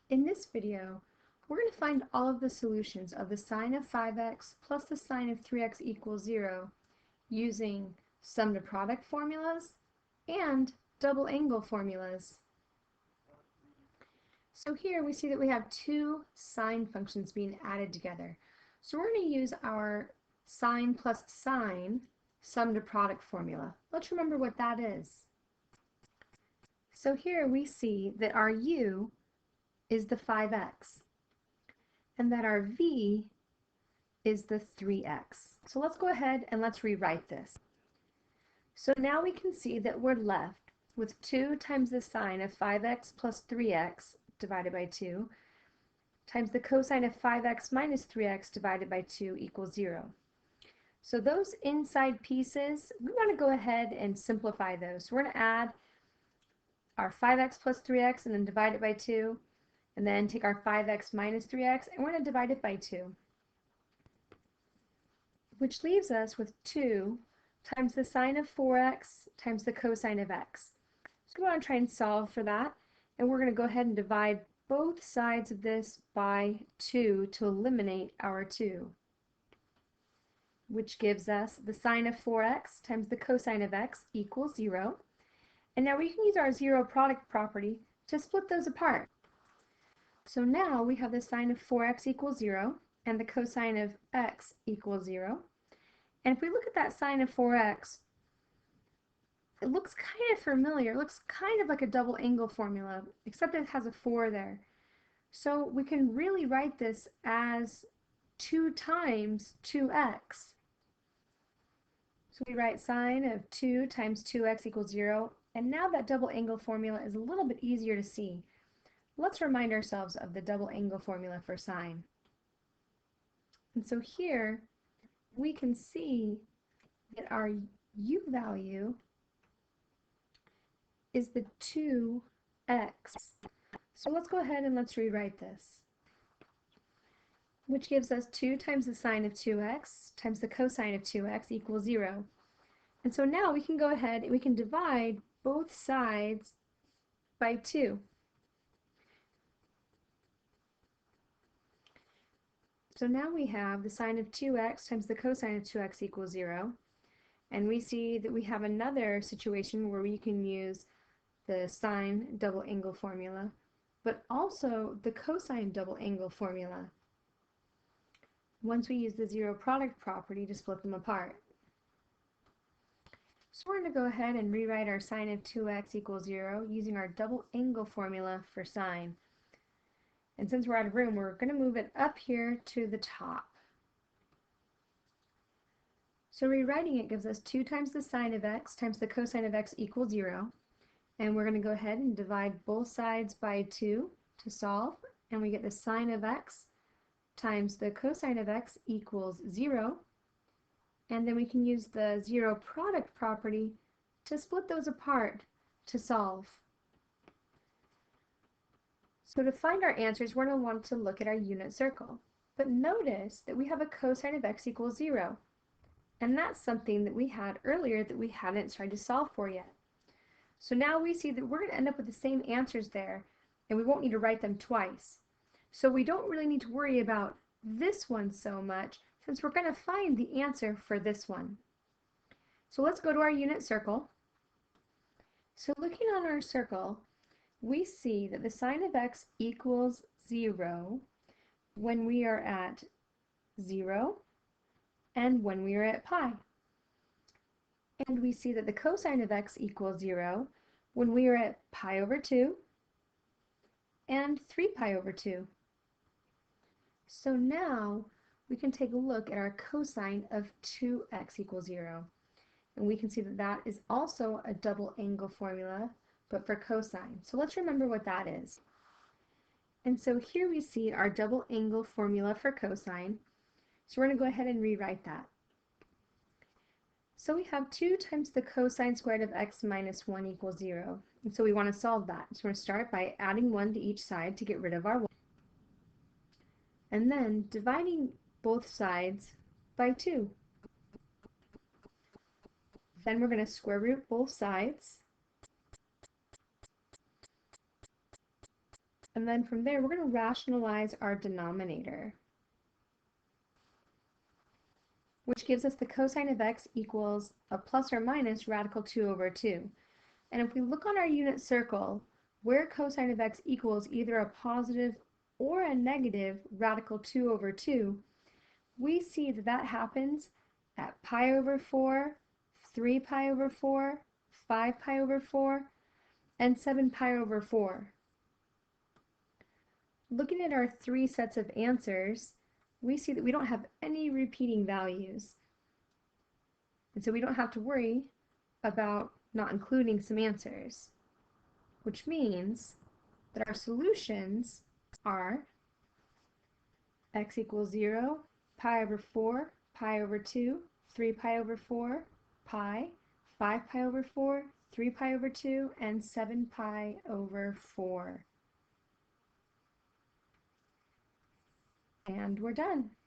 In this video, we're going to find all of the solutions of the sine of 5x plus the sine of 3x equals 0 using sum to product formulas and double angle formulas. So here we see that we have two sine functions being added together. So we're going to use our sine plus sine sum to product formula. Let's remember what that is. So here we see that our u is the 5x and that our v is the 3x. So let's go ahead and let's rewrite this. So now we can see that we're left with 2 times the sine of 5x plus 3x divided by 2 times the cosine of 5x minus 3x divided by 2 equals 0. So those inside pieces, we want to go ahead and simplify those. So we're going to add our 5x plus 3x and then divide it by 2, and then take our 5x minus 3x and we're going to divide it by 2, which leaves us with 2 times the sine of 4x times the cosine of x. So we want to try and solve for that, and we're going to go ahead and divide both sides of this by 2 to eliminate our 2, which gives us the sine of 4x times the cosine of x equals 0. And now we can use our zero product property to split those apart. So now we have the sine of 4x equals 0 and the cosine of x equals 0. And if we look at that sine of 4x, it looks kind of familiar. It looks kind of like a double angle formula, except it has a 4 there. So we can really write this as 2 times 2x. So we write sine of 2 times 2x equals 0. And now that double angle formula is a little bit easier to see. Let's remind ourselves of the double angle formula for sine. And so here we can see that our u value is the 2x. So let's go ahead and let's rewrite this, which gives us 2 times the sine of 2x times the cosine of 2x equals 0. And so now we can go ahead and we can divide both sides by 2. So now we have the sine of 2x times the cosine of 2x equals 0. And we see that we have another situation where we can use the sine double angle formula, but also the cosine double angle formula once we use the zero product property to split them apart. So we're going to go ahead and rewrite our sine of 2x equals 0 using our double angle formula for sine. And since we're out of room, we're going to move it up here to the top. So rewriting it gives us 2 times the sine of x times the cosine of x equals 0. And we're going to go ahead and divide both sides by 2 to solve. And we get the sine of x times the cosine of x equals 0. And then we can use the zero product property to split those apart to solve. So to find our answers, we're going to want to look at our unit circle. But notice that we have a cosine of x equals 0. And that's something that we had earlier that we hadn't tried to solve for yet. So now we see that we're going to end up with the same answers there, and we won't need to write them twice. So we don't really need to worry about this one so much, since we're going to find the answer for this one. So let's go to our unit circle. So looking on our circle, we see that the sine of x equals 0 when we are at 0 and when we are at pi. And we see that the cosine of x equals 0 when we are at pi over 2 and 3 pi over 2. So now we can take a look at our cosine of 2x equals 0. And we can see that that is also a double angle formula, but for cosine. So let's remember what that is. And so here we see our double angle formula for cosine. So we're going to go ahead and rewrite that. So we have 2 times the cosine squared of x minus 1 equals 0. And so we want to solve that. So we're going to start by adding 1 to each side to get rid of our 1. And then dividing both sides by 2. Then we're going to square root both sides. And then from there, we're going to rationalize our denominator, which gives us the cosine of x equals a plus or minus radical 2 over 2. And if we look on our unit circle, where cosine of x equals either a positive or a negative radical 2 over 2, we see that that happens at pi over 4, 3 pi over 4, 5 pi over 4, and 7 pi over 4. Looking at our three sets of answers, we see that we don't have any repeating values. And so we don't have to worry about not including some answers, which means that our solutions are x equals 0, pi over 4, pi over 2, 3 pi over 4, pi, 5 pi over 4, 3 pi over 2, and 7 pi over 4. And we're done.